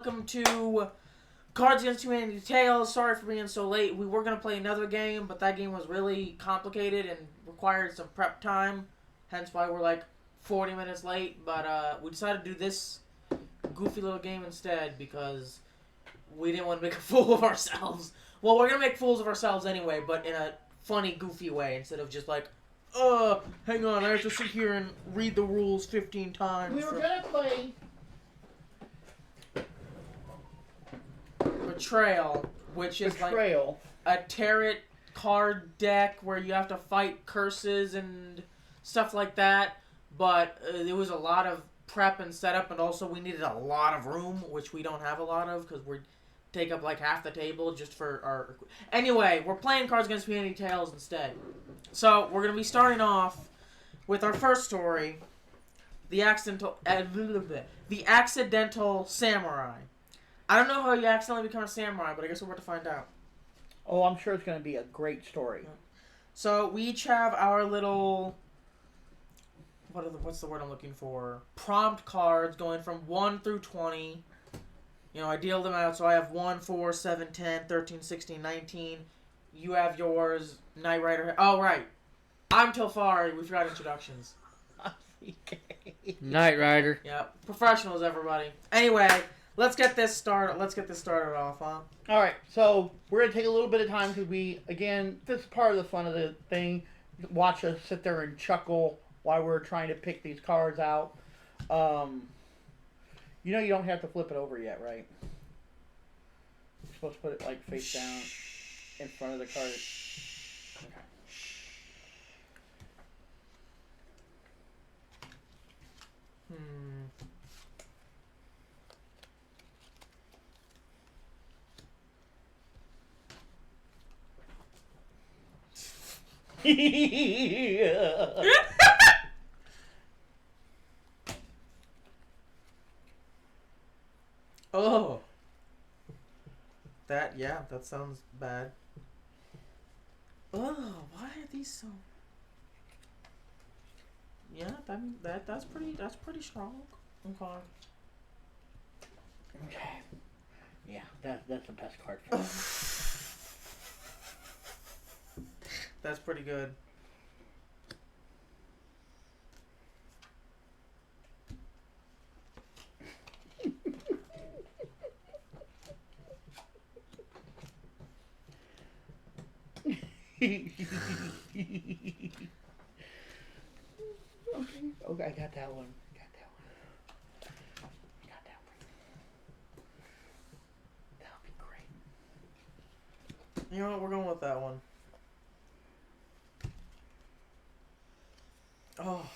Welcome to Cards Against Humanity Tales. Sorry for being so late. We were going to play another game, but that game was really complicated and required some prep time. Hence why we're like 40 minutes late. But we decided to do this goofy little game instead because we didn't want to make a fool of ourselves. Well, we're going to make fools of ourselves anyway, but in a funny, goofy way instead of just like, hang on, I have to sit here and read the rules 15 times. We were going to play Betrayal, which is Betrayal. like a tarot card deck where you have to fight curses and stuff like that. But there was a lot of prep and setup, and also we needed a lot of room, which we don't have a lot of because we take up like half the table just for our. Anyway, we're playing Cards Against Humanity Tales instead. So we're gonna be starting off with our first story, the accidental samurai. I don't know how you accidentally become a samurai, but I guess we're about to find out. Oh, I'm sure it's going to be a great story. So we each have our little, what's the word I'm looking for? Prompt cards going from 1 through 20. You know, I deal them out, so I have 1, 4, 7, 10, 13, 16, 19. You have yours, Knight Rider. Oh, right. I'm Tilfari. We forgot introductions. Knight Rider. Yeah, professionals, everybody. Anyway, let's get this started. Let's get this started off, huh? All right, so we're going to take a little bit of time because this is part of the fun of the thing. Watch us sit there and chuckle while we're trying to pick these cards out. You know you don't have to flip it over yet, right? You're supposed to put it like face down in front of the card. Okay. Oh. That sounds bad. Oh, why are these so... Yeah, that's pretty strong. Okay. Okay. Yeah, that's the best card for me. That's pretty good. Okay, I got that one. That'll be great. You know what? We're going with that one. Oh.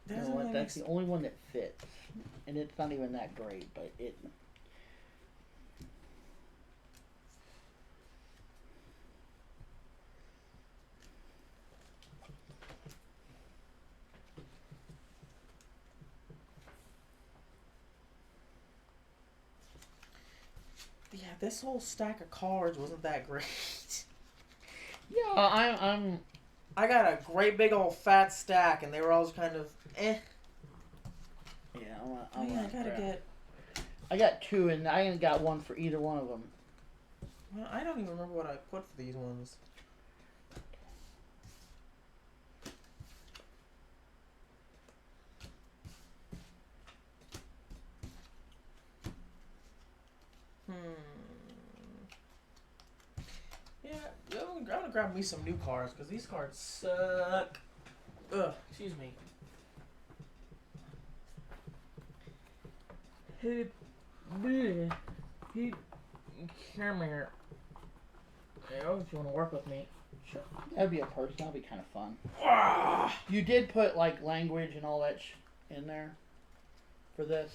You know what? That's the only one that fits, and it's not even that great, but it. Yeah, this whole stack of cards wasn't that great. Yeah, I got a great big old fat stack, and they were all kind of eh. Yeah, I I got two, and I ain't got one for either one of them. Well, I don't even remember what I put for these ones. Yeah, I'm gonna grab me some new cards because these cards suck. Ugh, excuse me. Hey, come here. Yeah, if you want to work with me. Sure. That'd be a person. That'd be kind of fun. Ah! You did put like language and all that in there for this.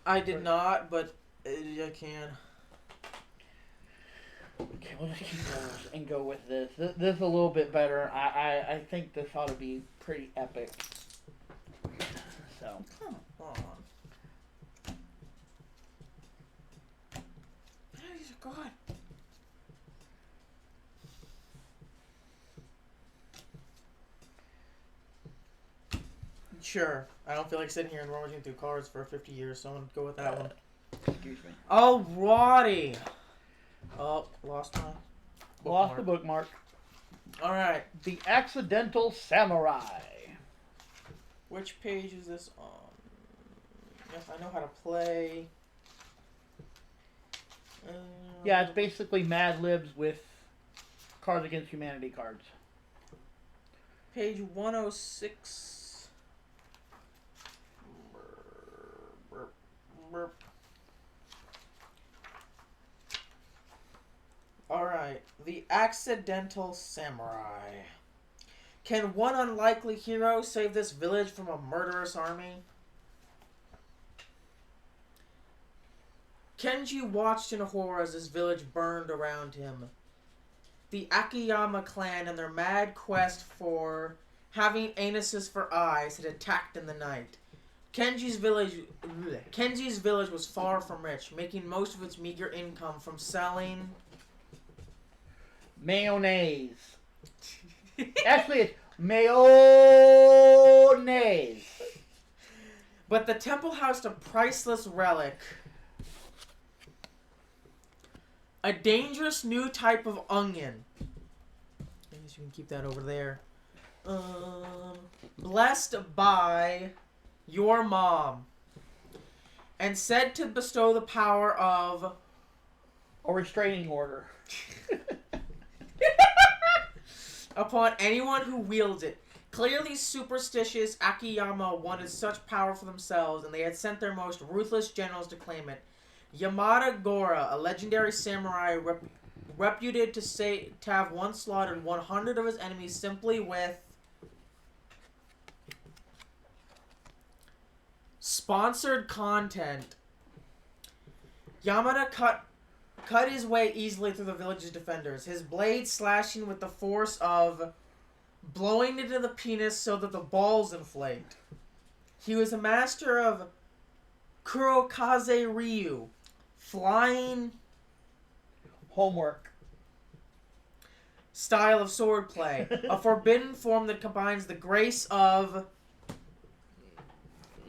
I did not, but I can. we'll just keep those and go with this. This is a little bit better. I think this ought to be pretty epic. So. Come on. These are good. Sure. I don't feel like sitting here and rummaging through cards for 50 years, so I'm going to go with that one. Excuse me. Alrighty. Oh, lost my bookmark. Lost the bookmark. Alright. The Accidental Samurai. Which page is this on? Yes, I know how to play. Yeah, it's basically Mad Libs with Cards Against Humanity cards. Page 106. Alright, the Accidental Samurai. Can one unlikely hero save this village from a murderous army? Kenji watched in horror as his village burned around him. The Akiyama clan and their mad quest for having anuses for eyes had attacked in the night. Kenji's village was far from rich, making most of its meager income from selling mayonnaise. Actually, it's mayonnaise. But the temple housed a priceless relic. A dangerous new type of onion. I guess you can keep that over there. Blessed by your mom. And said to bestow the power of a restraining order upon anyone who wields it. Clearly superstitious Akiyama wanted such power for themselves, and they had sent their most ruthless generals to claim it. Yamada Gora, a legendary samurai reputed to have once slaughtered 100 of his enemies simply with sponsored content. Yamada cut his way easily through the village's defenders, his blade slashing with the force of blowing into the penis so that the balls inflate. He was a master of Kurokaze Ryu, flying homework style of swordplay, a forbidden form that combines the grace of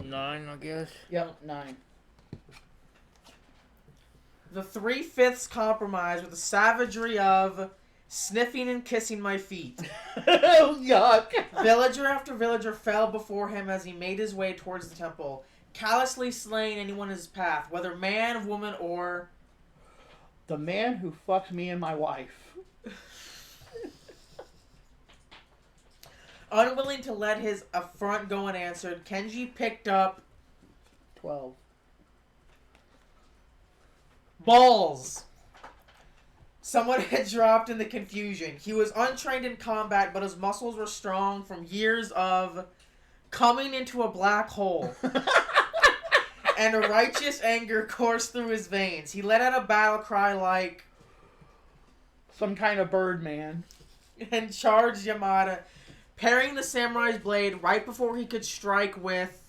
9, I guess. Yep, 9. The 3/5 compromise with the savagery of sniffing and kissing my feet. Oh, yuck. Villager after villager fell before him as he made his way towards the temple, callously slaying anyone in his path, whether man, woman, or the man who fucks me and my wife. Unwilling to let his affront go unanswered, Kenji picked up 12 balls. Someone had dropped in the confusion. He was untrained in combat, but his muscles were strong from years of coming into a black hole. And a righteous anger coursed through his veins. He let out a battle cry like some kind of bird man and charged Yamada, parrying the samurai's blade right before he could strike with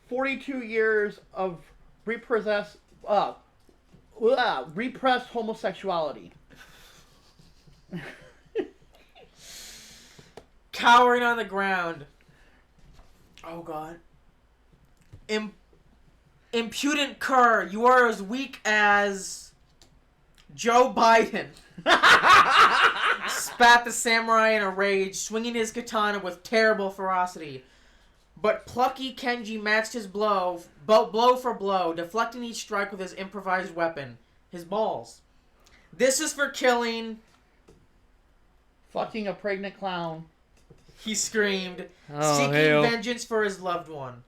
42 years of repressed homosexuality. Cowering on the ground. Oh, God. Impudent cur, you are as weak as Joe Biden. Spat the samurai in a rage, swinging his katana with terrible ferocity. But plucky Kenji matched his blow for blow, deflecting each strike with his improvised weapon, his balls. This is for killing... fucking a pregnant clown. He screamed, Oh, seeking hell. vengeance for his loved one.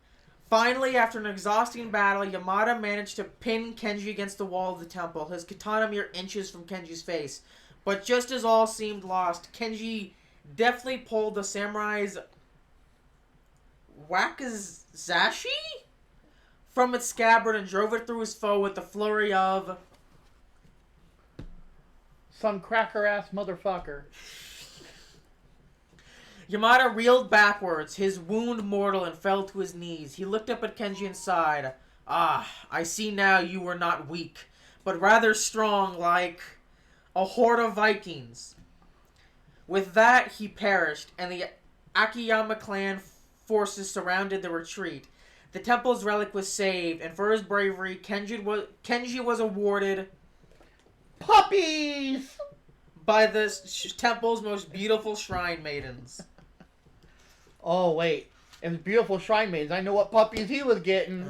Finally, after an exhausting battle, Yamada managed to pin Kenji against the wall of the temple, his katana mere inches from Kenji's face. But just as all seemed lost, Kenji deftly pulled the samurai's wakizashi from its scabbard and drove it through his foe with the flurry of... Some cracker-ass motherfucker. Yamada reeled backwards, his wound mortal, and fell to his knees. He looked up at Kenji and sighed. Ah, I see now you were not weak, but rather strong like a horde of Vikings. With that, he perished, and the Akiyama clan forces surrounded the retreat. The temple's relic was saved, and for his bravery, Kenji was awarded Puppies! by the temple's most beautiful shrine maidens. Oh, wait. It was beautiful shrine maidens. I know what puppies he was getting.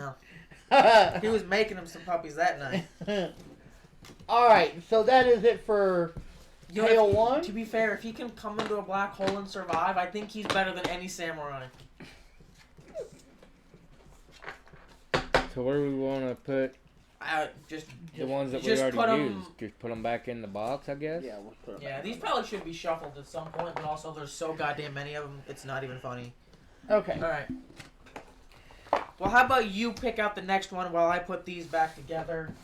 Yeah. He was making him some puppies that night. Alright, so that is it for Tale 1. To be fair, if he can come into a black hole and survive, I think he's better than any samurai. So where do we want to put Just the ones that we just already used? Just put them back in the box, I guess? Yeah, we'll put them yeah, back. these probably should be shuffled at some point, but also there's so goddamn many of them, it's not even funny. Okay. Alright. Well, how about you pick out the next one while I put these back together?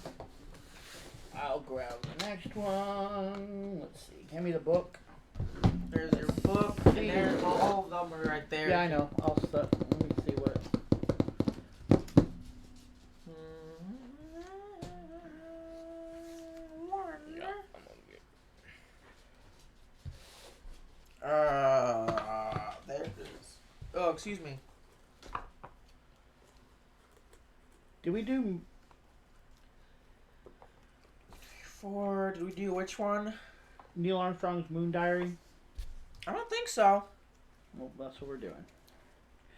I'll grab the next one. Let's see. Hand me the book. There's your book, and there's all of them are right there. Yeah, I know. Let me see what. There it is. Oh, excuse me. Did we do? Did we do which one? Neil Armstrong's Moon Diary? I don't think so. Well, that's what we're doing.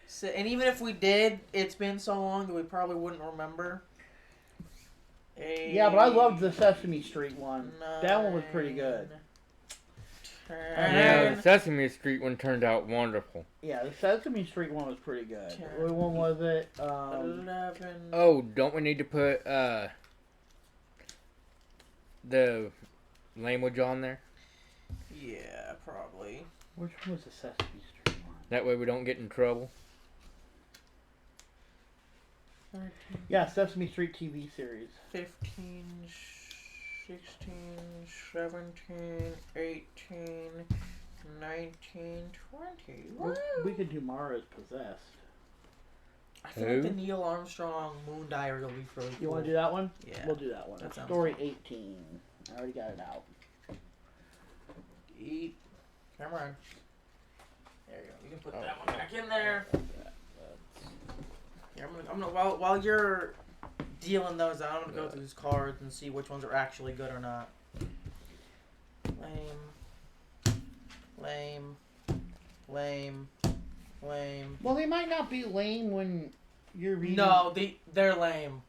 So, and even if we did, it's been so long that we probably wouldn't remember. Yeah, but I loved the Sesame Street one. That one was pretty good. Yeah, the Sesame Street one turned out wonderful. Yeah, the Sesame Street one was pretty good. What one was it? 11. Oh, don't we need to put the language on there? Yeah, probably. Which one was the Sesame Street one? That way we don't get in trouble. 13, Yeah, Sesame Street TV series. 15, 16, 17, 18, 19, 20. What? We could do Mara's Possessed. I feel like the Neil Armstrong Moon Diary will be really cool. You want to do that one? Yeah. We'll do that one. That sounds Story fun. 18. I already got it out. Eat. Camera on. There you go. You can put that one back in there. Yeah, I'm gonna while you're dealing those out, I'm gonna go through these cards and see which ones are actually good or not. Lame. Well, they might not be lame when you're reading. No, they're lame.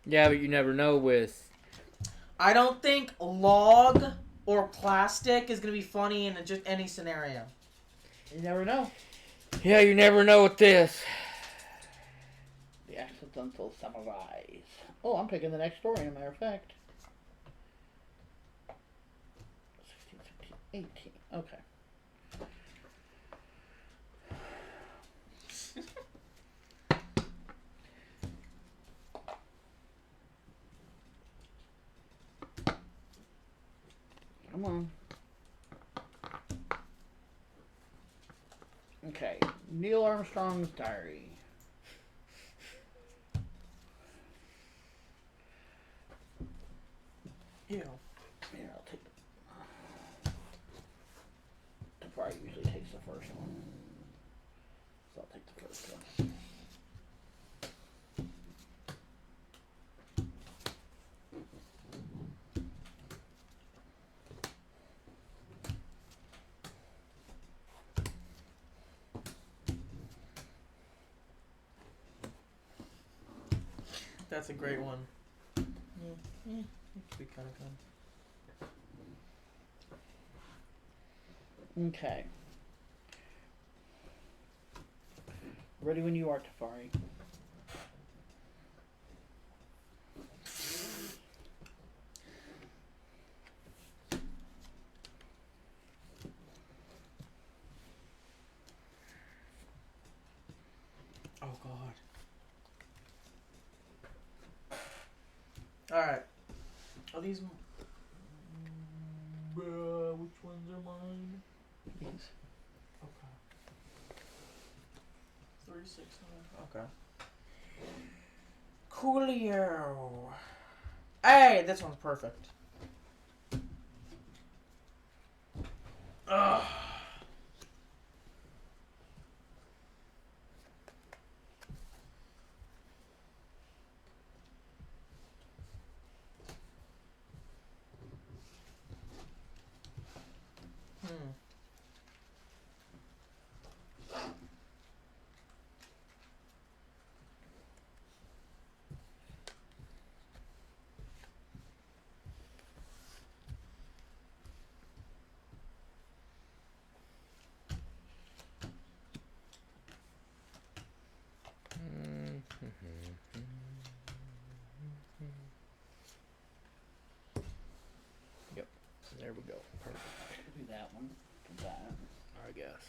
Yeah, but you never know with... I don't think log or plastic is gonna be funny in just any scenario. You never know. Yeah, you never know with this. The Accidental Samurais. Oh, I'm picking the next story, as a matter of fact. 16, 17, 18. Okay. Come on. Okay. Neil Armstrong's Diary. Ew. Here, I'll take the fry usually takes the first one. So I'll take the first one. That's a great one. Yeah, it could be kind of fun. Okay. Ready when you are, Tafari. Oh God. Alright. Are these. Which ones are mine? These. Okay. 3, 6, 9. Okay. Coolio. Hey, this one's perfect. Ugh. Hmm. Yep. There we go. Perfect. Do that one. Do that. I guess.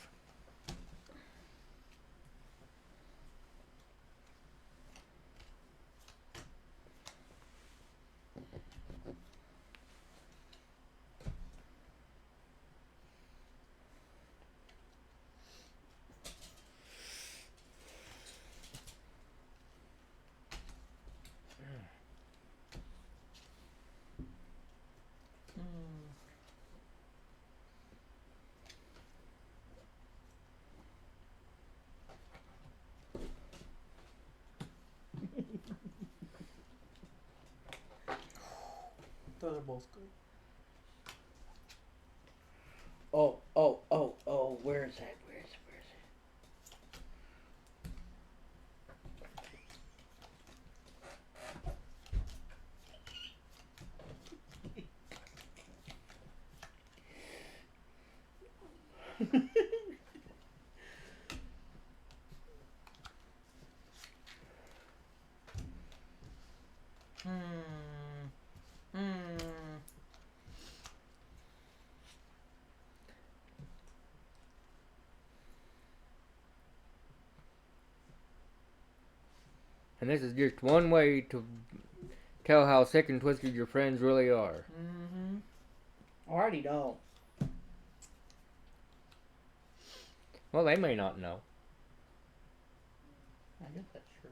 Hmm. Those are both good. Oh. Where is that? Where is it? Hmm. Hmm. And this is just one way to tell how sick and twisted your friends really are. Mm-hmm. I already know. Well, they may not know. I guess that's true.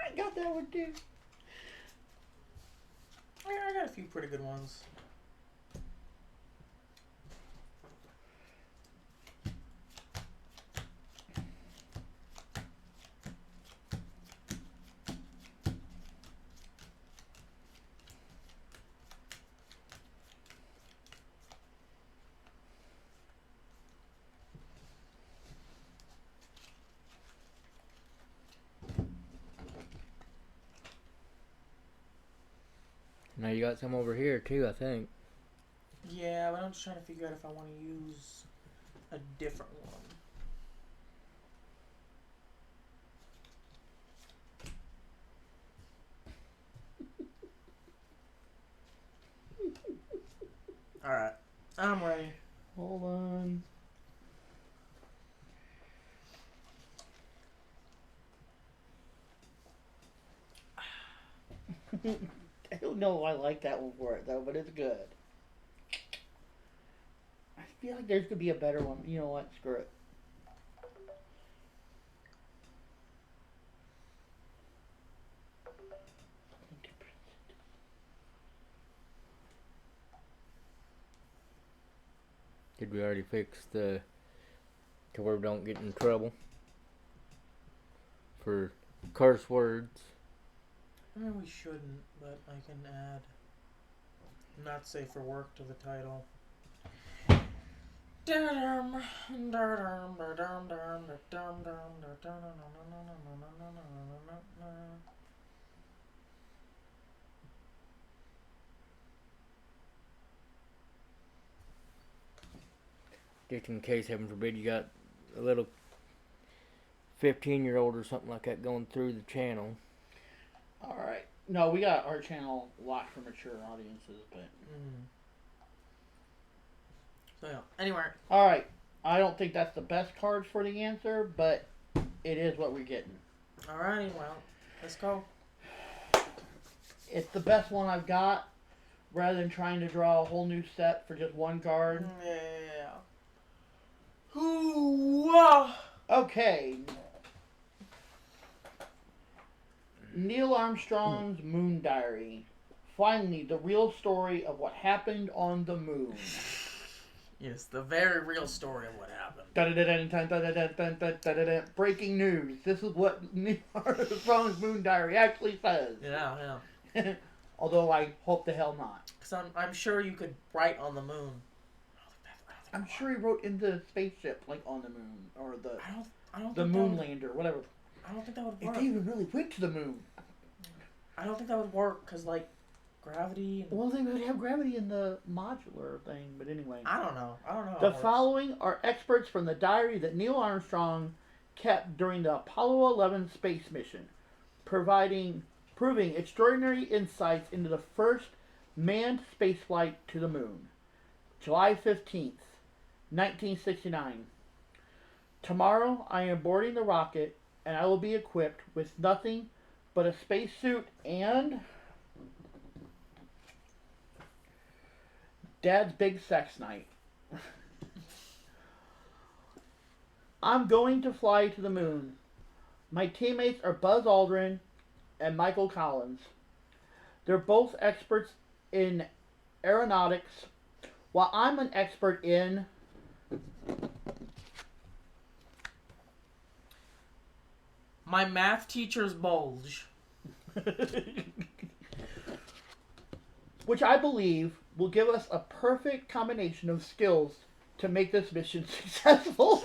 I got that one too. I got a few pretty good ones. Now you got some over here too, I think. Yeah, but I'm just trying to figure out if I want to use a different one. Alright. I'm ready. Hold on. I don't know if I like that one for it though, but it's good. I feel like there's gonna be a better one. You know what? Screw it. Did we already fix the to where we don't get in trouble for curse words? I mean, we shouldn't, but I can add not safe for work to the title. Just in case, heaven forbid, you got a little 15-year-old or something like that going through the channel. All right. No, we got our channel locked for mature audiences, but. So yeah. Anyway. All right. I don't think that's the best card for the answer, but it is what we're getting. Alrighty, well, let's go. It's the best one I've got, rather than trying to draw a whole new set for just one card. Yeah. Ooh. Okay. Neil Armstrong's Moon Diary. Finally, the real story of what happened on the moon. Yes, the very real story of what happened. Breaking news. This is what Neil Armstrong's Moon Diary actually says. Yeah. Although I hope the hell not. Because I'm sure you could write on the moon. I'm sure he wrote in the spaceship, like on the moon, or I don't the think moon lander, whatever. I don't think that would If work. they even really went to the moon. I don't think that would work because like gravity. And... Well, they would have gravity in the modular thing, but anyway. I don't know. how The it works. following are experts from the diary that Neil Armstrong kept during the Apollo 11 space mission, proving extraordinary insights into the first manned spaceflight to the moon. July 15th, 1969. Tomorrow I am boarding the rocket and I will be equipped with nothing but a spacesuit and Dad's big sex night. I'm going to fly to the moon. My teammates are Buzz Aldrin and Michael Collins. They're both experts in aeronautics, while I'm an expert in my math teacher's bulge. which I believe will give us a perfect combination of skills to make this mission successful.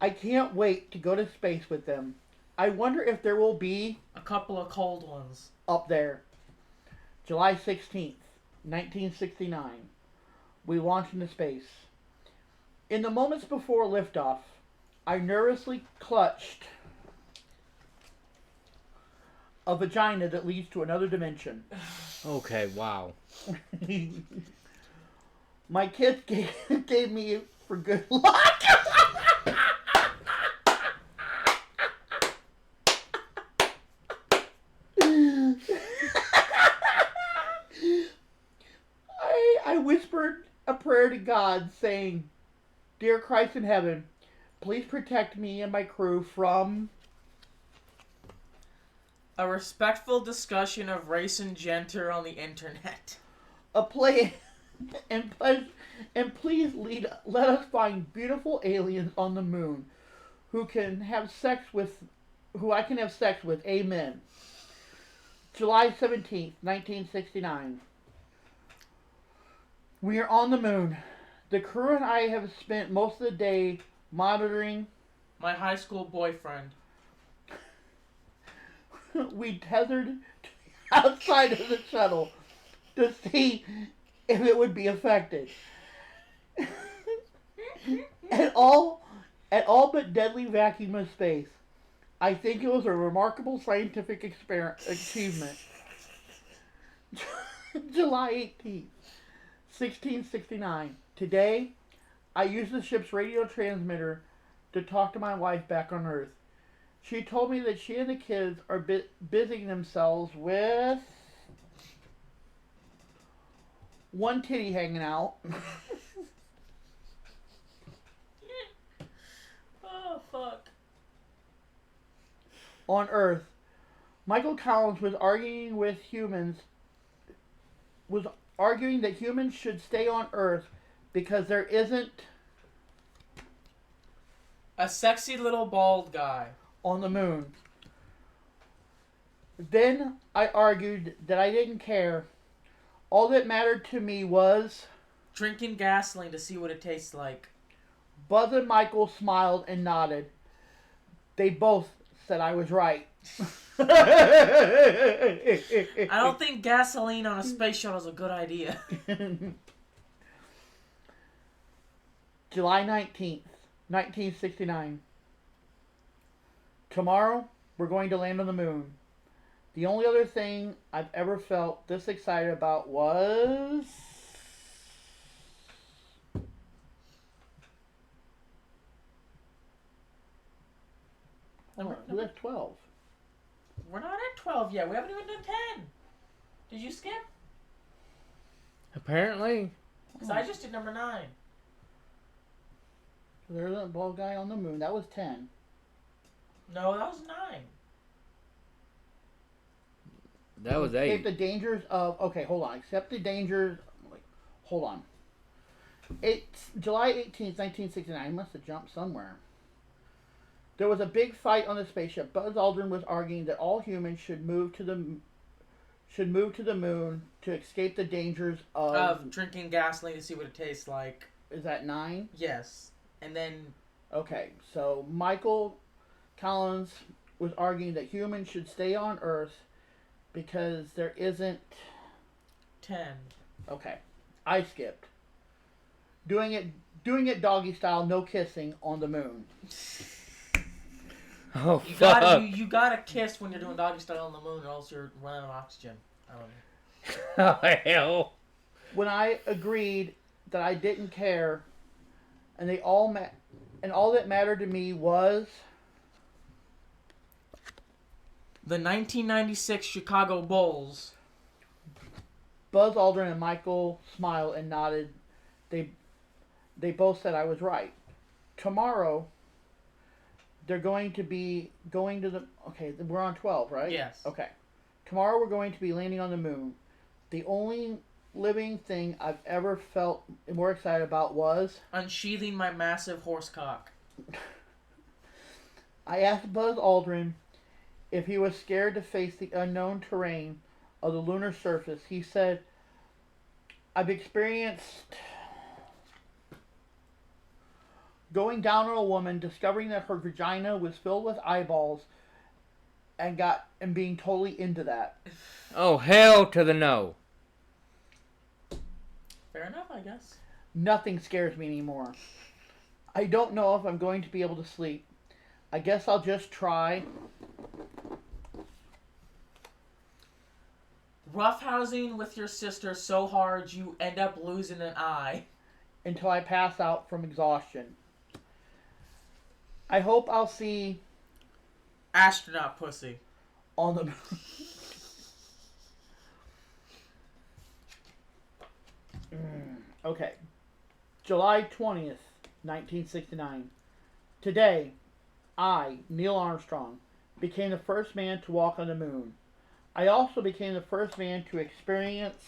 I can't wait to go to space with them. I wonder if there will be A couple of cold ones. up there. July 16th, 1969. We launch into space. In the moments before liftoff, I nervously clutched a vagina that leads to another dimension. Okay, wow. My kids gave me for good luck. I whispered a prayer to God saying, "Dear Christ in heaven, please protect me and my crew from..." A respectful discussion of race and gender on the internet. a play and please let us find beautiful aliens on the moon who I can have sex with. Amen. July 17th, 1969. We are on the moon. The crew and I have spent most of the day monitoring. My high school boyfriend. We tethered outside of the shuttle to see if it would be affected. at all but deadly vacuum of space. I think it was a remarkable scientific achievement. July 18th, 1669. Today, I used the ship's radio transmitter to talk to my wife back on Earth. She told me that she and the kids are busying themselves with one titty hanging out. Oh, fuck. On Earth. Michael Collins was arguing that humans should stay on Earth because there isn't A sexy little bald guy. on the moon. Then I argued that I didn't care. All that mattered to me was... Drinking gasoline to see what it tastes like. Buzz and Michael smiled and nodded. They both said I was right. I don't think gasoline on a space shuttle is a good idea. July 19th, 1969. Tomorrow, we're going to land on the moon. The only other thing I've ever felt this excited about was... We have 12. We're not at 12 yet. We haven't even done 10. Did you skip? Apparently. Because I just did number 9. There's a bald guy on the moon. That was 10. No, that was 9. That was Escape 8. the dangers of... Okay, hold on. Accept the dangers... Hold on. July 18th, 1969. I must have jumped somewhere. There was a big fight on the spaceship. Buzz Aldrin was arguing that all humans should move to the moon to escape the dangers Of drinking gasoline to see what it tastes like. Is that 9? Yes. And then... Okay, so Michael Collins was arguing that humans should stay on Earth because there isn't... 10. Okay, I skipped. Doing it doggy style, no kissing on the moon. Oh, You fuck. gotta kiss when you're doing doggy style on the moon, or else you're running out of oxygen. I don't know. Oh, hell. When I agreed that I didn't care, and all that mattered to me was The 1996 Chicago Bulls. Buzz Aldrin and Michael smiled and nodded. They both said I was right. Tomorrow, they're going to be going to the... Okay, we're on 12, right? Yes. Okay. Tomorrow we're going to be landing on the moon. The only living thing I've ever felt more excited about was... Unsheathing my massive horse cock. I asked Buzz Aldrin if he was scared to face the unknown terrain of the lunar surface. He said, I've experienced going down on a woman, discovering that her vagina was filled with eyeballs, and being totally into that. Oh, hell to the no. Fair enough, I guess. Nothing scares me anymore. I don't know if I'm going to be able to sleep. I guess I'll just try. Roughhousing with your sister so hard you end up losing an eye. Until I pass out from exhaustion. I hope I'll see Astronaut pussy. on the... Okay. July 20th, 1969. Today, I, Neil Armstrong, became the first man to walk on the moon. I also became the first man to experience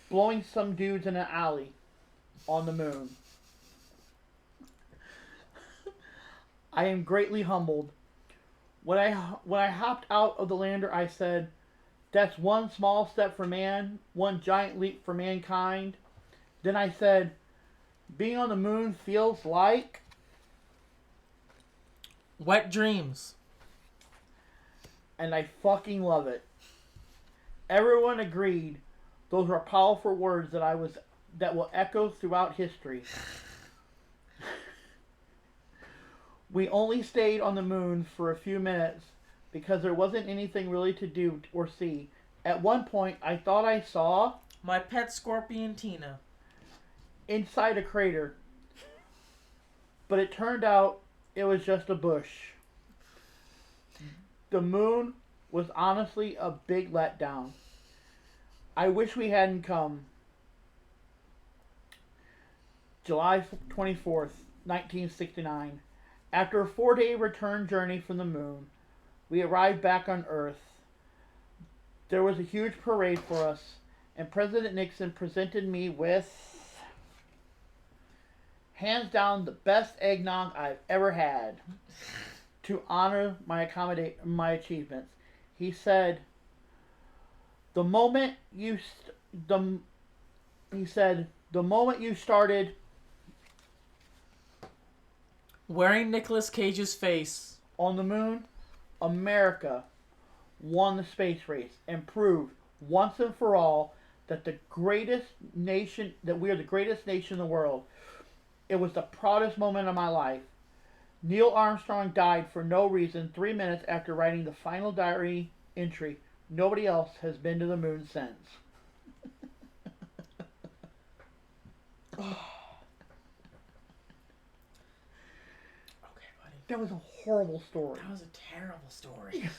blowing some dudes in an alley on the moon. I am greatly humbled. When I hopped out of the lander, I said, "That's one small step for man, one giant leap for mankind." Then I said, "Being on the moon feels like..." Wet dreams. And I fucking love it. Everyone agreed those were powerful words that will echo throughout history. We only stayed on the moon for a few minutes because there wasn't anything really to do or see. At one point, I thought I saw... My pet scorpion, Tina. inside a crater. But it turned out it was just a bush. The moon was honestly a big letdown. I wish we hadn't come. July 24th, 1969. After a 4-day return journey from the moon, we arrived back on Earth. There was a huge parade for us, and President Nixon presented me with, hands down, the best eggnog I've ever had to honor my achievements. He said, the moment you started Wearing Nicolas Cage's face On the moon, America won the space race and proved once and for all that we are the greatest nation in the world. It was the proudest moment of my life. Neil Armstrong died for no reason 3 minutes after writing the final diary entry. Nobody else has been to the moon since. Okay, buddy. That was a horrible story. That was a terrible story.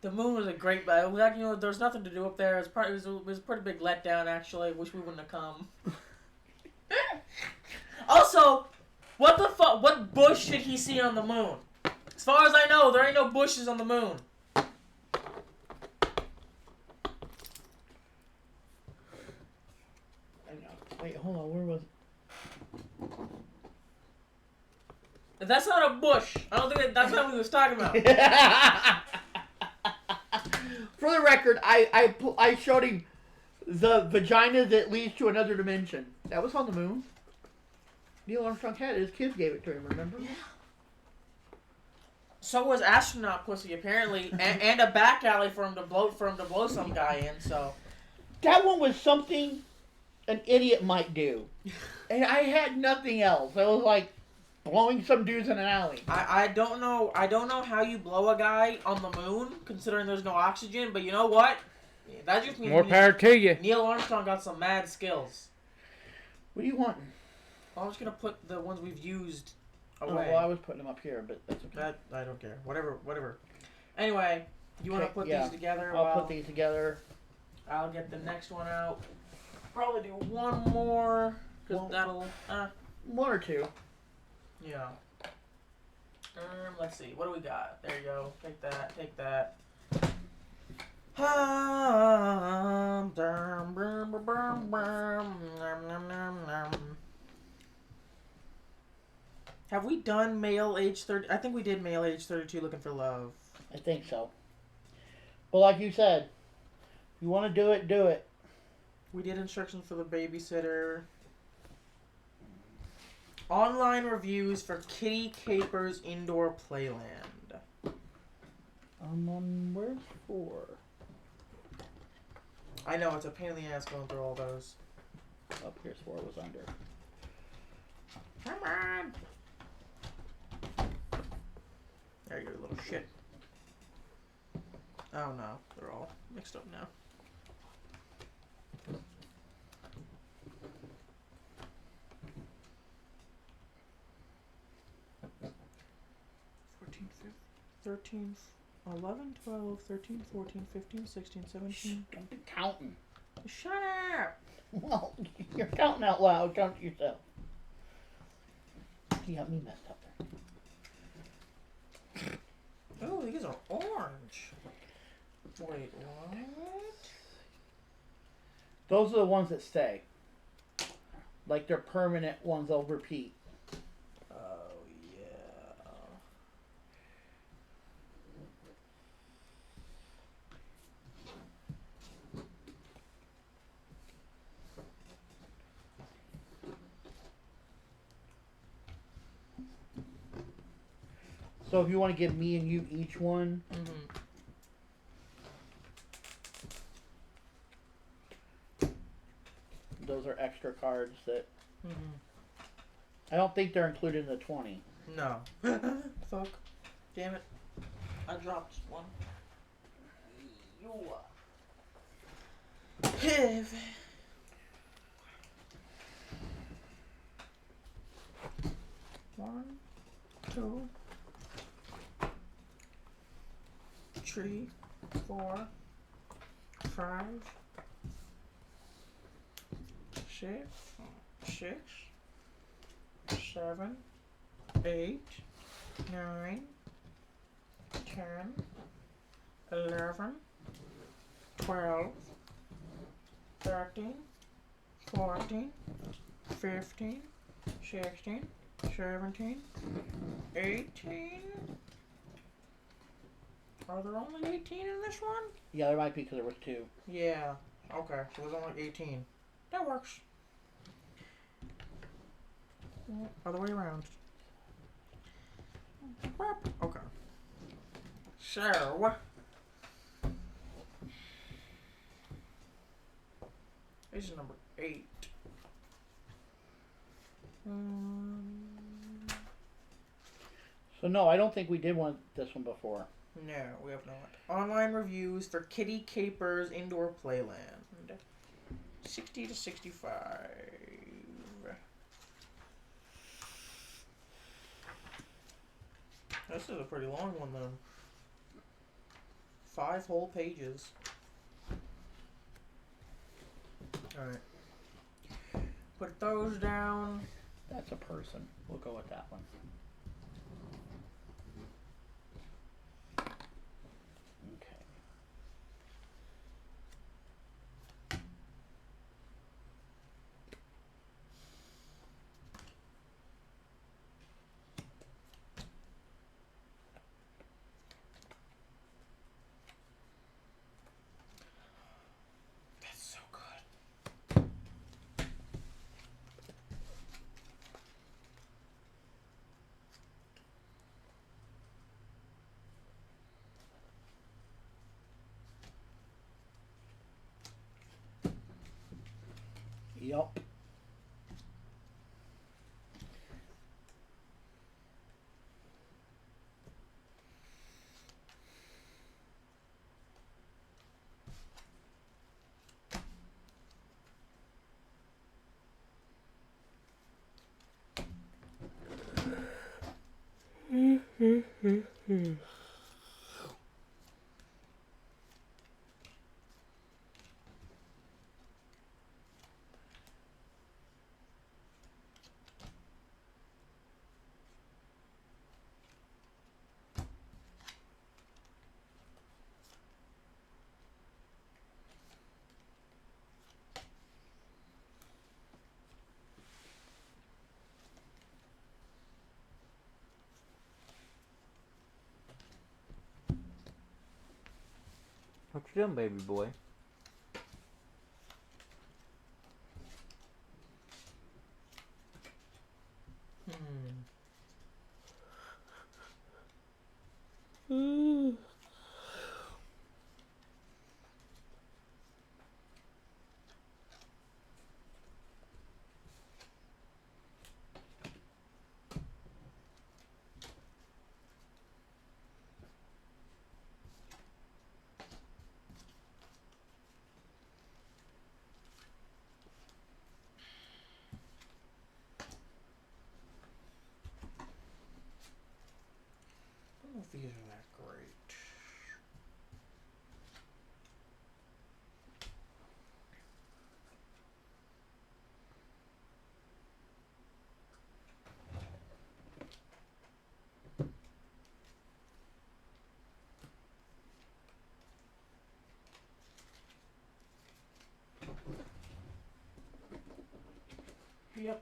The moon was a great, but it was like, there's nothing to do up there. It was a pretty big letdown, actually. Wish we wouldn't have come. Also, what the fuck? What bush did he see on the moon? As far as I know, there ain't no bushes on the moon. Wait, hold on. Where was it? That's not a bush. I don't think that's what we was talking about. For the record, I showed him the vagina that leads to another dimension. That was on the moon. Neil Armstrong had it. His kids gave it to him, remember? Yeah. So was astronaut pussy apparently, and a back alley for him to blow some guy in. So That one was something an idiot might do, and I had nothing else. It was like blowing some dudes in an alley. I don't know how you blow a guy on the moon, considering there's no oxygen. But you know what? That just means More power to you. Neil Armstrong got some mad skills. What do you want? I'm just gonna put the ones we've used Oh, away. well, I was putting them up here, but that's okay. I don't care. Whatever. Anyway, you want to Okay, put yeah. these together? I'll put these together. I'll get the next one out. Probably do one more, because Well- that'll. One or two. Yeah. Let's see. What do we got? There you go. Take that. Have we done male age 30? I think we did male age 32 looking for love. I think so. But like you said, if you want to do it, do it. We did instructions for the babysitter. Online reviews for Kitty Caper's Indoor Playland. Where's 4? I know, it's a pain in the ass going through all those. Up here's 4 was under. Come on! There you go, little shit. Oh no, they're all mixed up now. $13, 11, 12, 13, 14, 15, 16, 17. Don't be counting. Shut up! Well, you're counting out loud. Count to yourself. You got me messed up there. Oh, these are orange. Wait, what? Those are the ones that stay. Like they're permanent ones they'll repeat. Oh, yeah. So if you want to give me and you each one, Mm-hmm. those are extra cards that Mm-hmm. I don't think they're included in the 20. No. Fuck. Damn it. I dropped one. Heavy. One, two, 3, 4, 5, 6, 7, 8, 9, 10, 11, 12, 13, 14, 15, 16, 17, 18. Are there only 18 in this one? Yeah, there might be because there was 2. Yeah. Okay, so there's only 18. That works. Other way around. Okay. So, this is number 8. So no, I don't think we did this one before. No, we have not. Online reviews for Kitty Capers Indoor Playland. 60 to 65. This is a pretty long one, though. 5 whole pages. Alright. Put those down. That's a person. We'll go with that one. Okay. That's so good. Yup. What you doing, baby boy? I don't know if these are that great. Yep.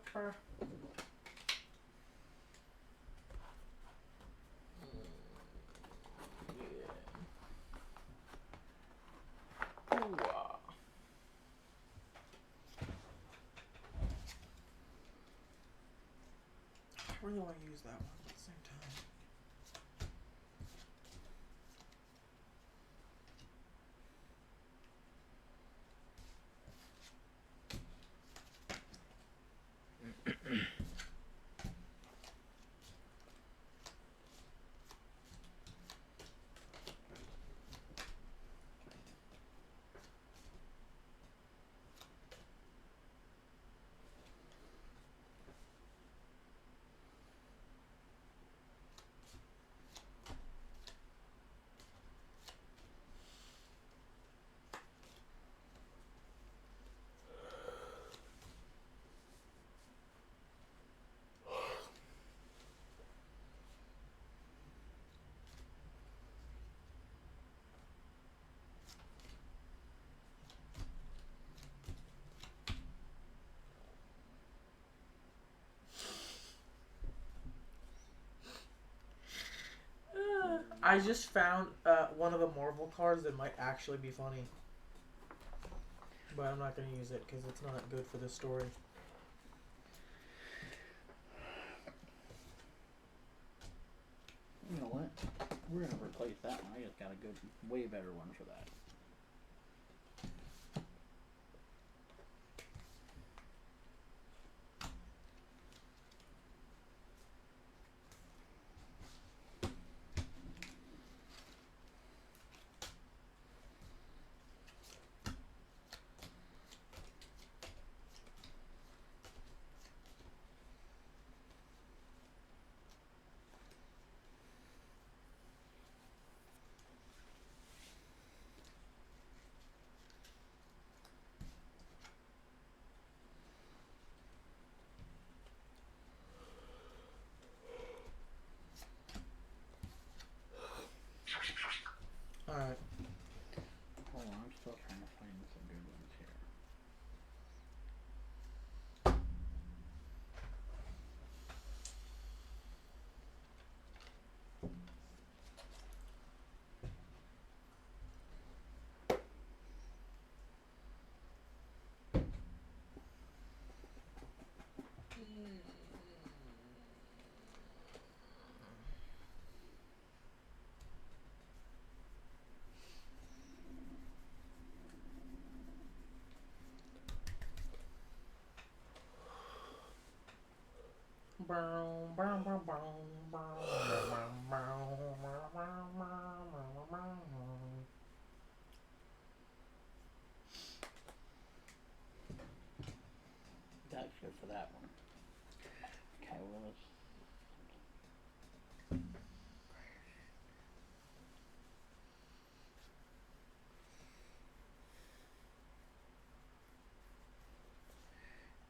I really want to use that one at the same time. I just found one of the Marvel cards that might actually be funny. But I'm not going to use it because it's not good for this story. We're gonna replace that one. I just got a good, way better one for that. Alright. Hold on, I'm still trying to find some good ones here. That's good for that one. Okay, well, let's...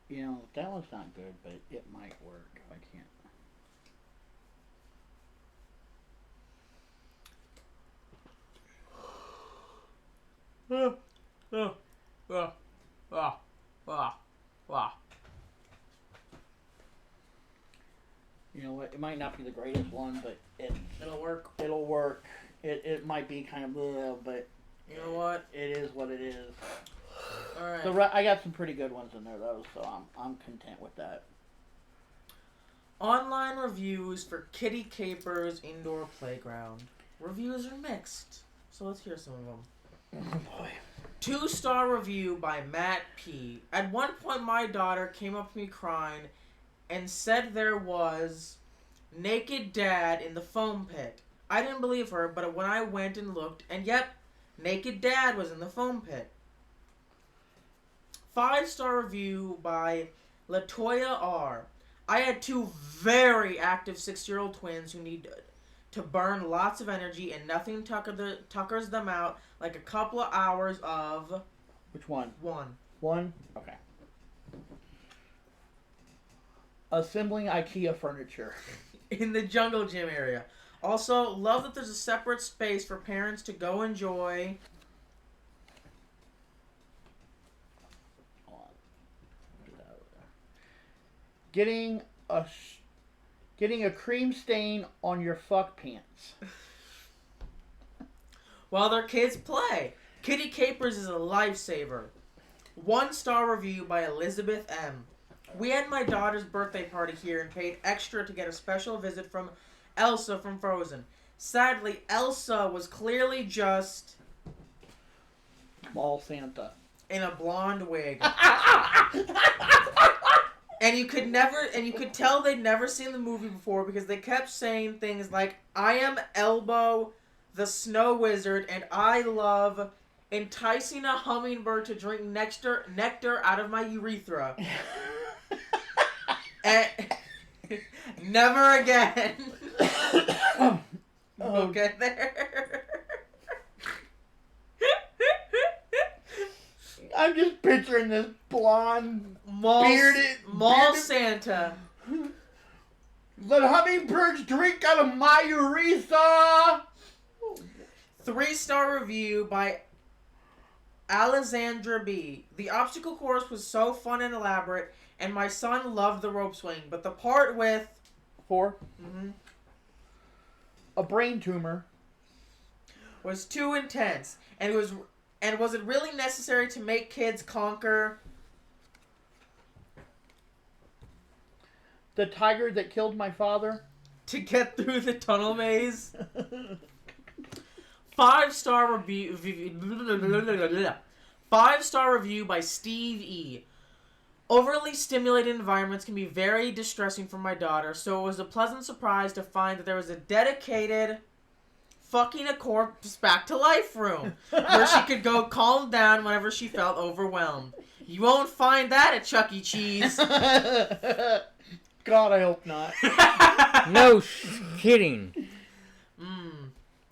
You know, that one's not good, but it might work if I can't. You know what? It might not be the greatest one, but It'll work. it'll work. It might be kind of bleh, but You know what? it is what it is. Alright. I got some pretty good ones in there though, so I'm content with that. Online reviews for Kitty Caper's indoor playground. Reviews are mixed, so let's hear some of them. Oh boy. 2-star review by Matt P. At one point, my daughter came up to me crying and said there was naked dad in the foam pit. I didn't believe her, but when I went and looked, and yep, naked dad was in the foam pit. 5-star review by Latoya R. I had 2 very active 6-year-old twins who need to burn lots of energy, and nothing tuckers them out like a couple of hours of... Which one? One. Okay. Assembling IKEA furniture. In the jungle gym area. Also, love that there's a separate space for parents to go enjoy... Hold on. Get that over there. Getting a cream stain on your fuck pants. while their kids play. Kitty Capers is a lifesaver. 1-star review by Elizabeth M. We had my daughter's birthday party here and paid extra to get a special visit from Elsa from Frozen. Sadly, Elsa was clearly just Mall Santa. in a blonde wig. And you could tell they'd never seen the movie before because they kept saying things like, I am Elbow, the snow wizard, and I love enticing a hummingbird to drink nectar out of my urethra. And never again. We'll get there. I'm just picturing this blonde, bearded Santa. Let hummingbirds drink out of my urethra. 3-star review by Alexandra B. The obstacle course was so fun and elaborate, and my son loved the rope swing, but the part with 4. A brain tumor was too intense, and was it really necessary to make kids conquer the tiger that killed my father? to get through the tunnel maze. 5-star review. 5-star review by Steve E. Overly stimulated environments can be very distressing for my daughter, so it was a pleasant surprise to find that there was a dedicated fucking a corpse back to life room where she could go calm down whenever she felt overwhelmed. You won't find that at Chuck E. Cheese. God, I hope not. No kidding.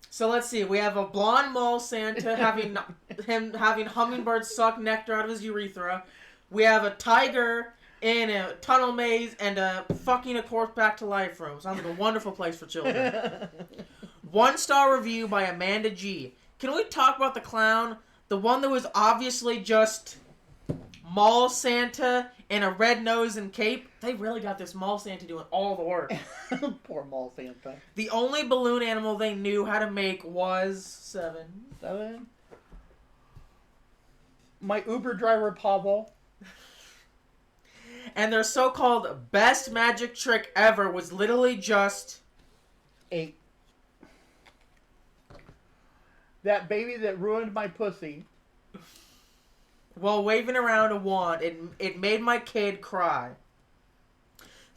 So let's see. We have a blonde mall Santa having hummingbirds suck nectar out of his urethra. We have a tiger in a tunnel maze and a fucking a corpse back to life room. Sounds like a wonderful place for children. 1-star review by Amanda G. Can we talk about the clown? The one that was obviously just mall Santa in a red nose and cape. They really got this mall Santa doing all the work. Poor mall Santa. The only balloon animal they knew how to make was 7. 7. My Uber driver, Pavel. And their so-called best magic trick ever was literally just 8. That baby that ruined my pussy. while waving around a wand. It made my kid cry.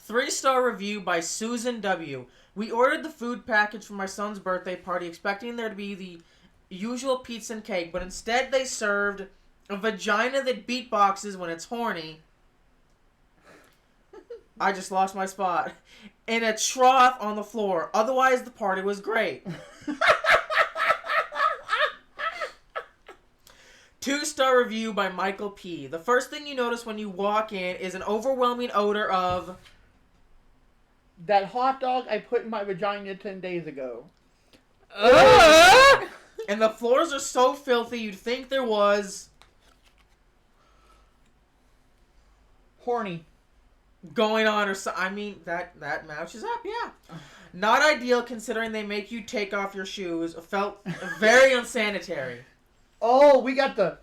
3-star review by Susan W. We ordered the food package for my son's birthday party, expecting there to be the usual pizza and cake, but instead they served a vagina that beatboxes when it's horny. I just lost my spot. In a trough on the floor. Otherwise, the party was great. 2-star review by Michael P. The first thing you notice when you walk in is an overwhelming odor of... That hot dog I put in my vagina 10 days ago. And the floors are so filthy you'd think there was... Horny. going on or so. I mean, that matches up, yeah. Not ideal considering they make you take off your shoes. Felt very unsanitary. Oh, we got the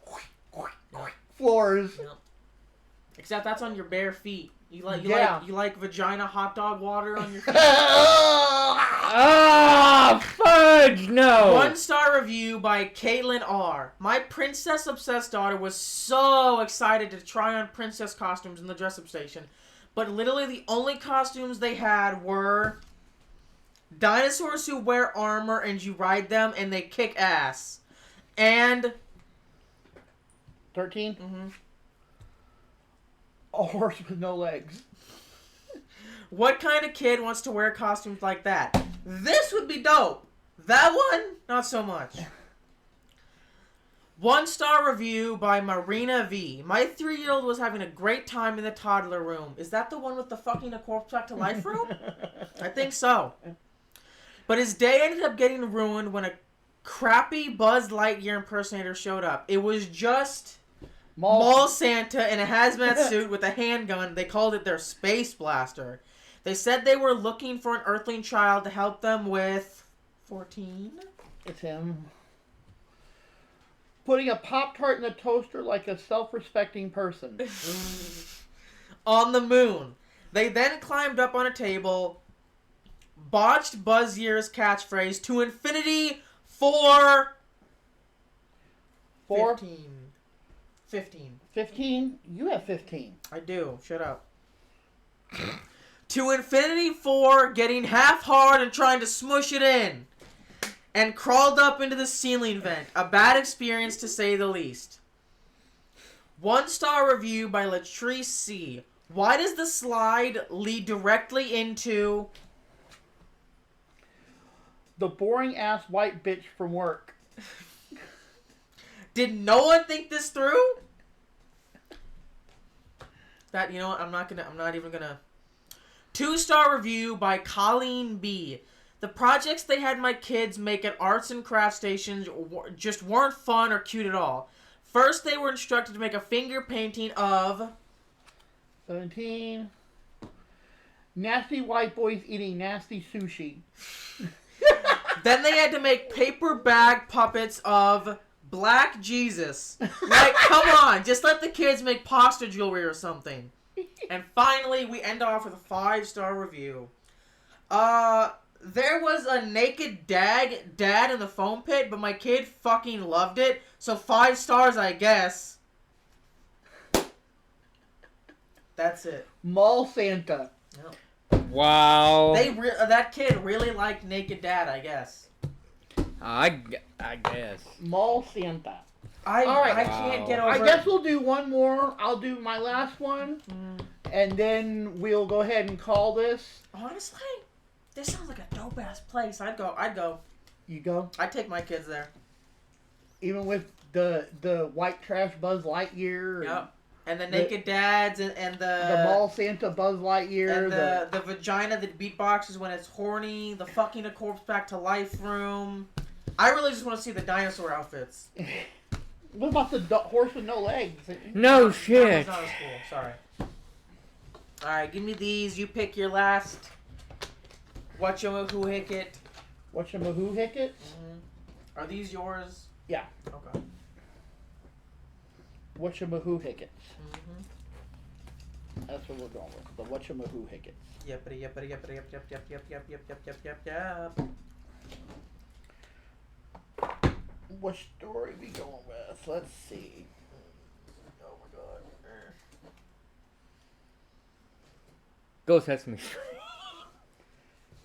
floors. Yep. Except that's on your bare feet. You like vagina hot dog water on your feet. Ah, fudge, no. 1-star review by Caitlin R. My princess obsessed daughter was so excited to try on princess costumes in the dress-up station, but literally the only costumes they had were dinosaurs who wear armor and you ride them and they kick ass. And 13? Mm-hmm. A horse with no legs. What kind of kid wants to wear costumes like that? This would be dope. That one, not so much. 1-star review by Marina V. My 3-year-old was having a great time in the toddler room. Is that the one with the fucking a corpse back to life room? I think so. But his day ended up getting ruined when a crappy Buzz Lightyear impersonator showed up. It was just Mall Santa in a hazmat suit with a handgun. They called it their space blaster. They said they were looking for an Earthling child to help them with 14. It's him. Putting a Pop-Tart in the toaster like a self-respecting person. On the moon. They then climbed up on a table, botched Buzz Lightyear's catchphrase to infinity for 15. 15? You have 15. I do. Shut up. To infinity for getting half hard and trying to smush it in. And crawled up into the ceiling vent. A bad experience to say the least. 1-star review by Latrice C. Why does the slide lead directly into... The boring-ass white bitch from work. Did no one think this through? That, you know what, I'm not even gonna... 2-star review by Colleen B. The projects they had my kids make at arts and craft stations just weren't fun or cute at all. First, they were instructed to make a finger painting of... 17. Nasty white boys eating nasty sushi. Then they had to make paper bag puppets of Black Jesus. Like, come on, just let the kids make pasta jewelry or something. And finally, we end off with a 5-star review. There was a naked dad in the foam pit, but my kid fucking loved it. So 5 stars, I guess. That's it. Mall Santa. Wow. That kid really liked naked dad, I guess. I guess. Mall Santa. I Wow. can't get over. I guess we'll do one more. I'll do my last one, and then we'll go ahead and call this. Honestly, this sounds like a dope ass place. I'd go. You go. I'd take my kids there. Even with the white trash Buzz Lightyear. Yep. And the naked dads and the Mall Santa Buzz Lightyear. And the vagina that beatboxes when it's horny. The fucking a corpse back to life room. I really just want to see the dinosaur outfits. What about the horse with no legs? No shit. That was not as cool. Sorry. Alright, give me these. You pick your last. Whatchamahoo-hicket. Whatchamahoo-hicket? Are these yours? Yeah. Okay. Whatchamahoo-hickets. That's what we're going with. The Whatchamahoo-hickets. Yep. What story we going with? Let's see. Oh my god. Go Sesame Street.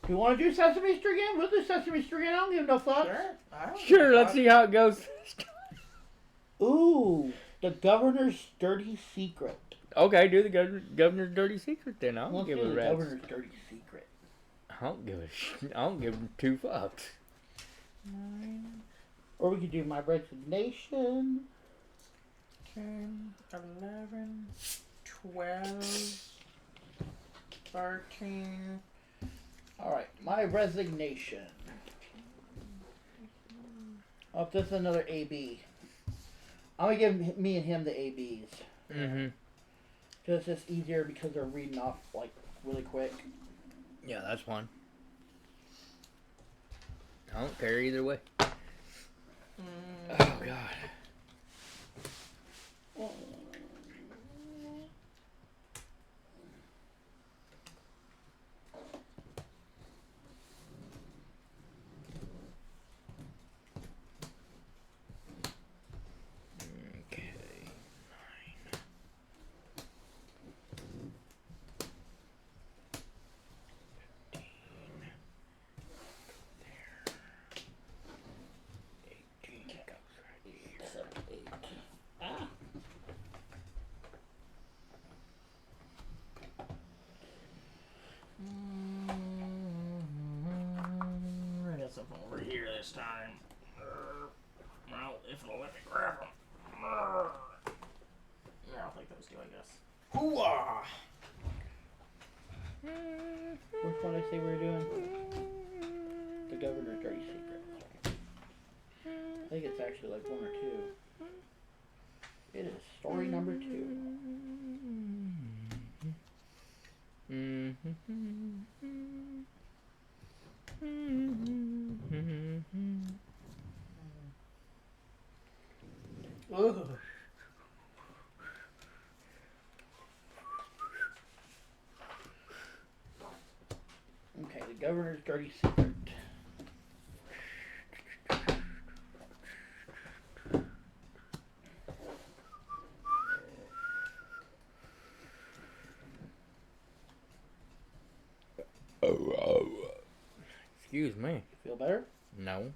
Do you want to do Sesame Street again? We'll do Sesame Street again. I don't give no fuck. Sure, let's see how it goes. Ooh, the Governor's Dirty Secret. Okay, do the governor's dirty secret then. I don't Let's give do a the rat's. Governor's Dirty Secret. I don't give a shit. I don't give 2 fucks. 9, Or we could do My Resignation. 10, 11, 12, 13. Alright, My Resignation. Oh, this is another AB. I'm going to give me and him the ABs. Mm-hmm. Because it's just easier because they're reading off, like, really quick. Yeah, that's fine. I don't care either way. Oh, God. I got something over here this time. Well, if it'll let me grab them. Yeah, I'll take those two, I guess. Hooah! Which one did I say we were doing? The Governor's Dirty Secret. I think it's actually like 1 or 2. It is story number 2. Ugh. Okay, the Governor's Dirty Secret. Excuse me. Feel better? No.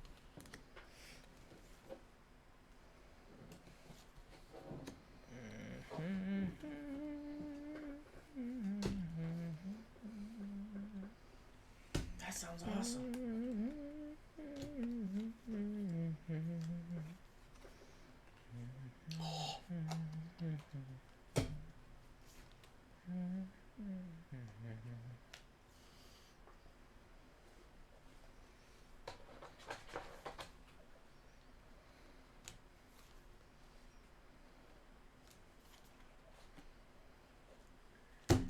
That sounds awesome.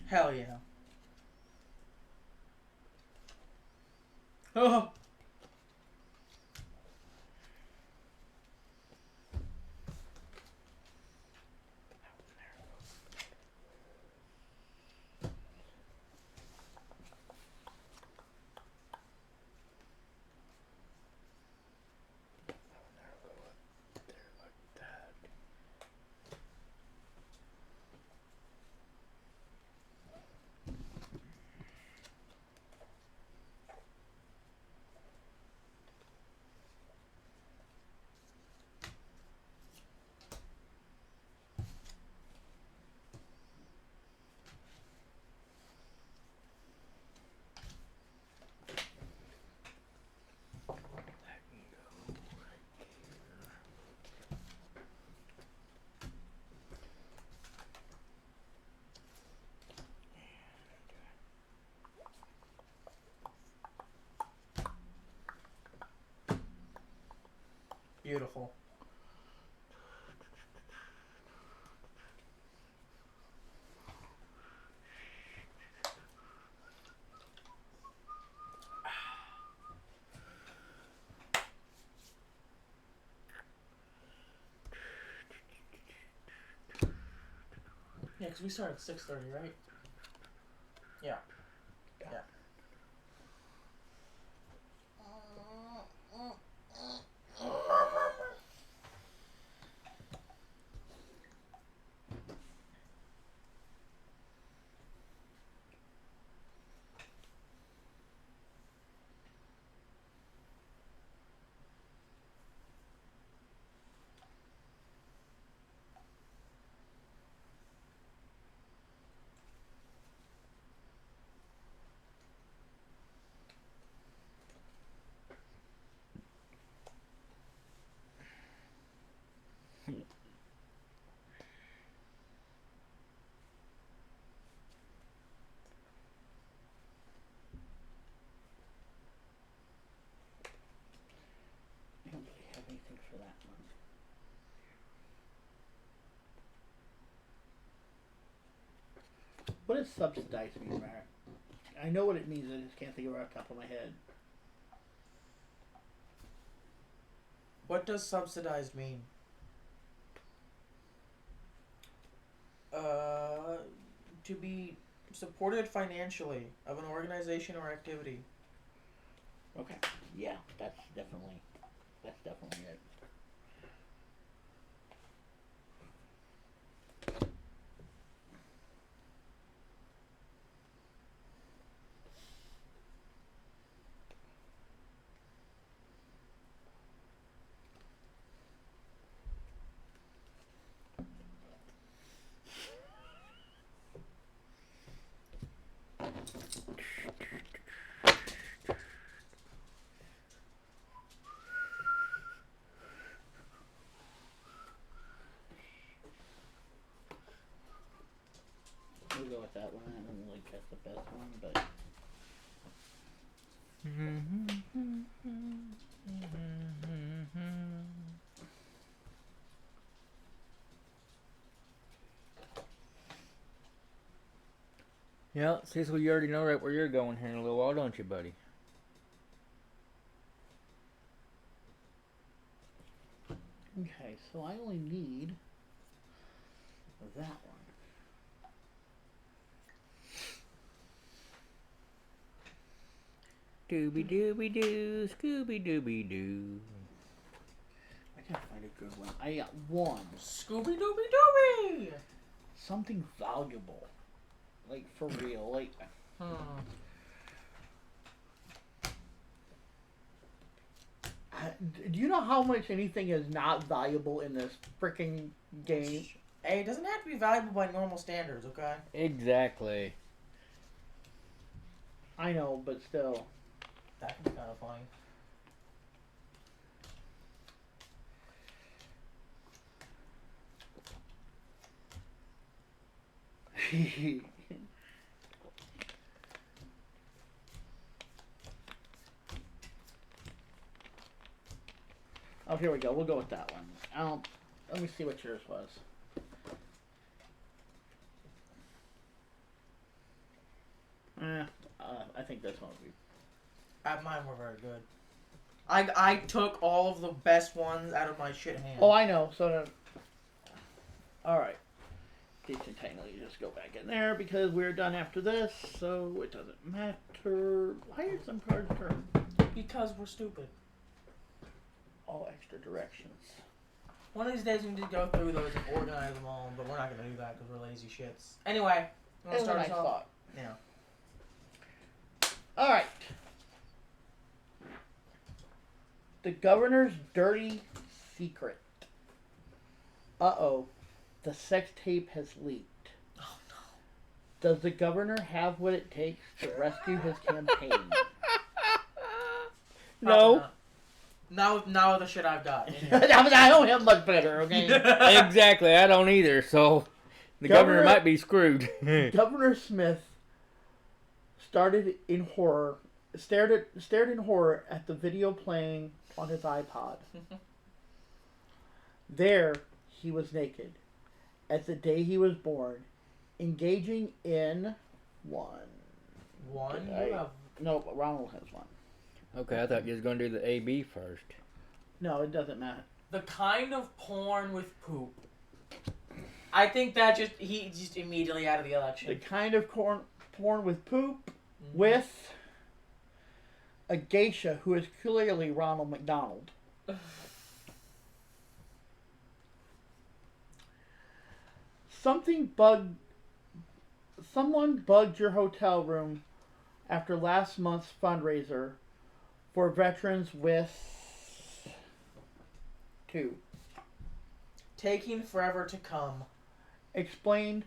Hell yeah. Oh. Beautiful. Yeah, because we start at 6:30, right? Yeah. Yeah. I don't really have anything for that one. What does subsidized mean, Barrett? I know what it means, I just can't think of it off the top of my head. What does subsidized mean? To be supported financially of an organization or activity. Okay. Yeah, that's definitely it. We'll go with that one. I don't really guess the best one, but Yeah, Cecil, you already know right where you're going here in a little while, don't you, buddy? okay. So I only need that one. Dooby dooby doo, Scooby dooby doo. I can't find a good one. I got one. Scooby Dooby Dooby! Something valuable. Like, for real. Like, do you know how much anything is not valuable in this freaking game? Hey, it doesn't have to be valuable by normal standards, okay? Exactly. I know, but still. That can be kind of funny. Oh, here we go. We'll go with that one. Let me see what yours was. I think this one would be. Mine were very good. I took all of the best ones out of my shit hand. Oh, I know. So, alright. Decent tangle. You just go back in there because we're done after this, so it doesn't matter. Why are some cards turned? Because we're stupid. All extra directions. One of these days we need to go through those and organize them all, but we're not going to do that because we're lazy shits. Anyway, you want to start us off? Thought. Yeah. Alright. The governor's dirty secret. Uh-oh. The sex tape has leaked. Oh, no. Does the governor have what it takes to rescue his campaign? No. Not with the shit I've got. I don't have much better, okay? Exactly, I don't either, so the governor might be screwed. Governor Smith stared in horror at the video playing on his iPod. There, he was naked, as the day he was born, engaging in one. One? I- You have... No, Ronald has one. Okay, I thought you was gonna do the AB first. No, it doesn't matter. The kind of porn with poop. I think that he just immediately out of the The election. kind of porn with poop Mhm. with a geisha who is clearly Ronald McDonald. Someone bugged your hotel room after last month's fundraiser for veterans with two. Taking forever to come. Explained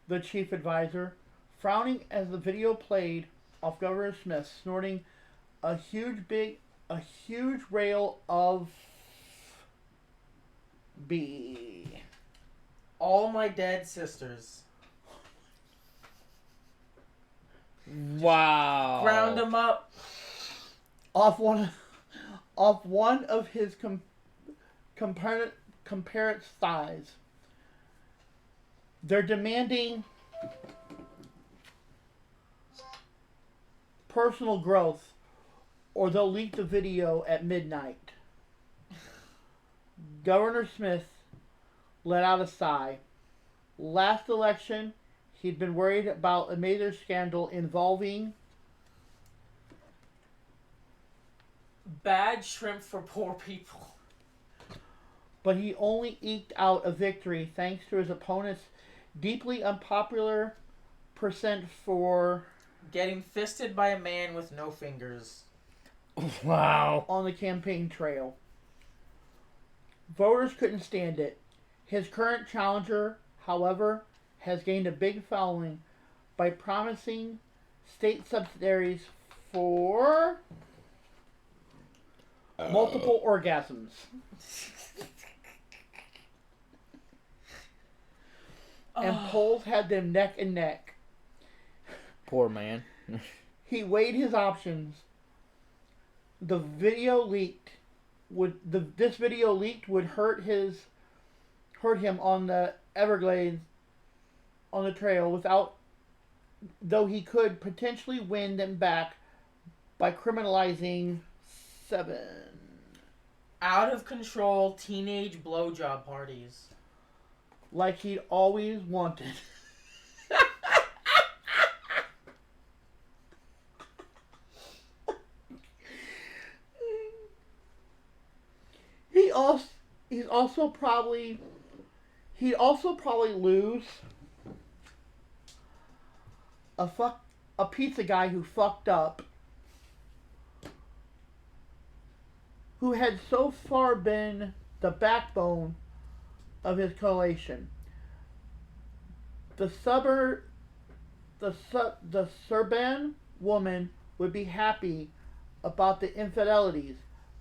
the chief advisor, frowning as the video played of Governor Smith snorting a huge rail of B. All my dead sisters. Wow. Ground them up. off one of his comparative thighs. They're demanding personal growth, or they'll leak the video at midnight. Governor Smith let out a sigh. Last election, he'd been worried about a major scandal involving Bad shrimp for poor people. but he only eked out a victory thanks to his opponent's deeply unpopular percent for Getting fisted by a man with no fingers. Wow. on the campaign trail. Voters couldn't stand it. His current challenger, however, has gained a big following by promising state subsidiaries for multiple orgasms. And polls had them neck and neck. Poor man. He weighed his options. This video leaked would hurt him on the Everglades on the trail though he could potentially win them back by criminalizing 7. Out of control teenage blowjob parties. Like he'd always wanted. He'd also probably lose a pizza guy who fucked up, who had so far been the backbone of his coalition. The Serban woman would be happy about the infidelities,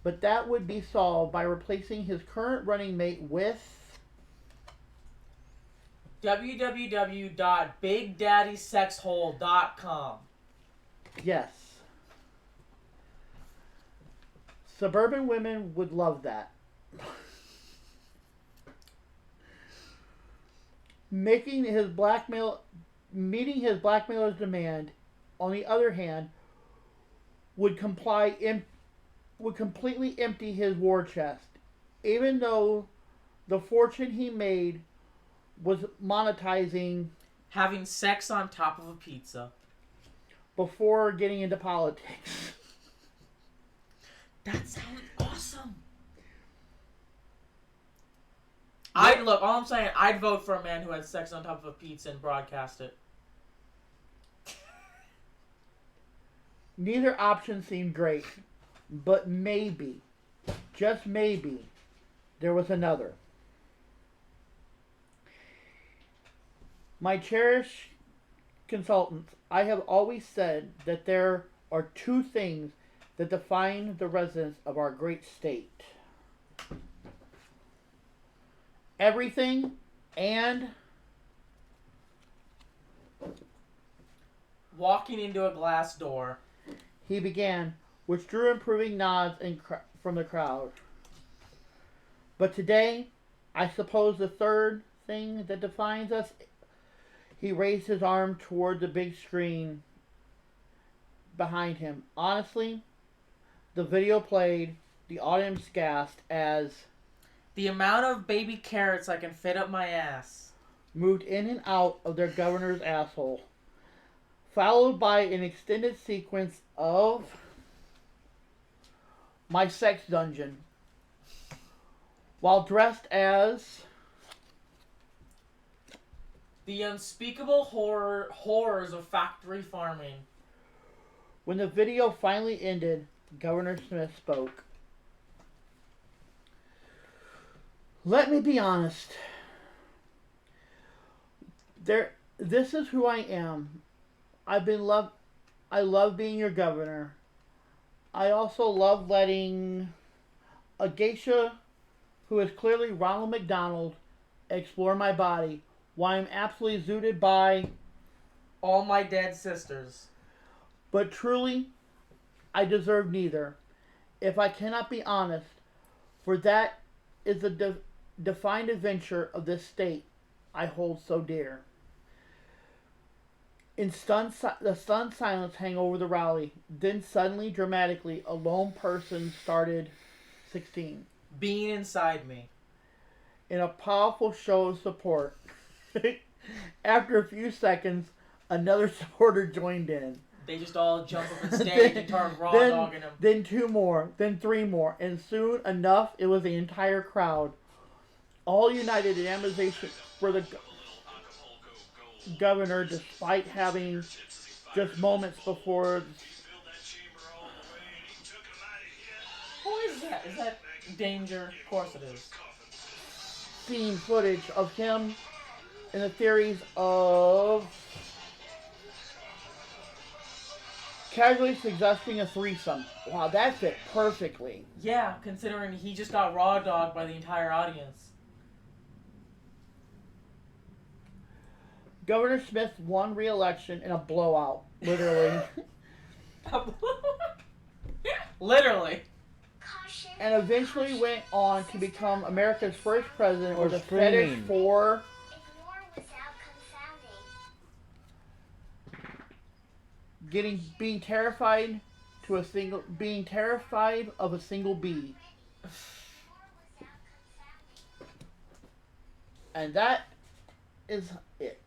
but that would be solved by replacing his current running mate with www.bigdaddysexhole.com. yes. Suburban women would love that. Meeting his blackmailer's demand, on the other hand, would completely empty his war chest, even though the fortune he made was monetizing Having sex on top of a pizza. before getting into politics. That sounds awesome. All I'm saying, I'd vote for a man who had sex on top of a pizza and broadcast it. Neither option seemed great, but maybe, just maybe, there was another. My cherished consultants, I have always said that there are two things that define the residents of our great state: everything and Walking into a glass door. he began, which drew improving nods from the crowd. But today, I suppose the third thing that defines us, he raised his arm toward the big screen behind him. Honestly, the video played, the audience gasped as The amount of baby carrots I can fit up my ass. moved in and out of their governor's asshole, followed by an extended sequence of my sex dungeon, while dressed as The unspeakable horrors of factory farming. When the video finally ended, Governor Smith spoke. Let me be honest. This is who I am. I love being your governor. I also love letting a geisha, who is clearly Ronald McDonald, explore my body, while I'm absolutely zooted by. All my dead sisters. But truly, I deserve neither. If I cannot be honest, for that is the defined adventure of this state I hold so dear. The stunned silence hang over the rally. Then suddenly, dramatically, a lone person started 16. Being inside me. In a powerful show of support. After a few seconds, another supporter joined in. They just all jump up and stage and start raw dogging him. Then two more, then three more, and soon enough, it was the entire crowd. All united in admiration for the governor, despite having just moments before. Who is that? Is that Danger? Of course it is. Seen footage of him and the theories of casually suggesting a threesome. Wow, that fit perfectly. Yeah, considering he just got raw dogged by the entire audience. Governor Smith won re-election in a blowout, literally. Literally. And eventually went on to become America's first president with a screaming. fetish for being terrified of a single bee. And that is it.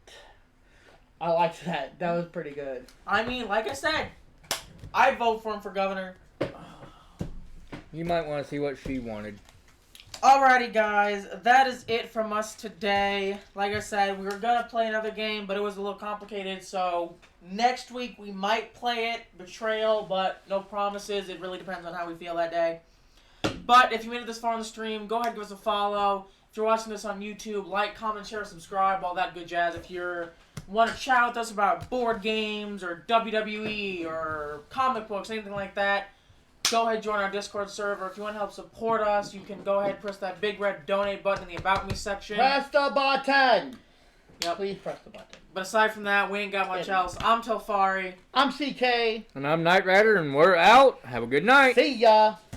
I liked that. That was pretty good. I mean, like I said, I'd vote for him for governor. You might want to see what she wanted. Alrighty, guys, that is it from us today. Like I said, we were going to play another game, but it was a little complicated, so next week we might play it, Betrayal, but no promises. It really depends on how we feel that day. But if you made it this far on the stream, go ahead and give us a follow. If you're watching this on YouTube, like, comment, share, subscribe, all that good jazz. If you want to chat with us about board games or WWE or comic books, anything like that, go ahead and join our Discord server. If you want to help support us, you can go ahead and press that big red donate button in the About Me section. Press the button! Yep. Please press the button. But aside from that, we ain't got much else. I'm Telfari. I'm CK. And I'm Knight Rider, and we're out. Have a good night. See ya!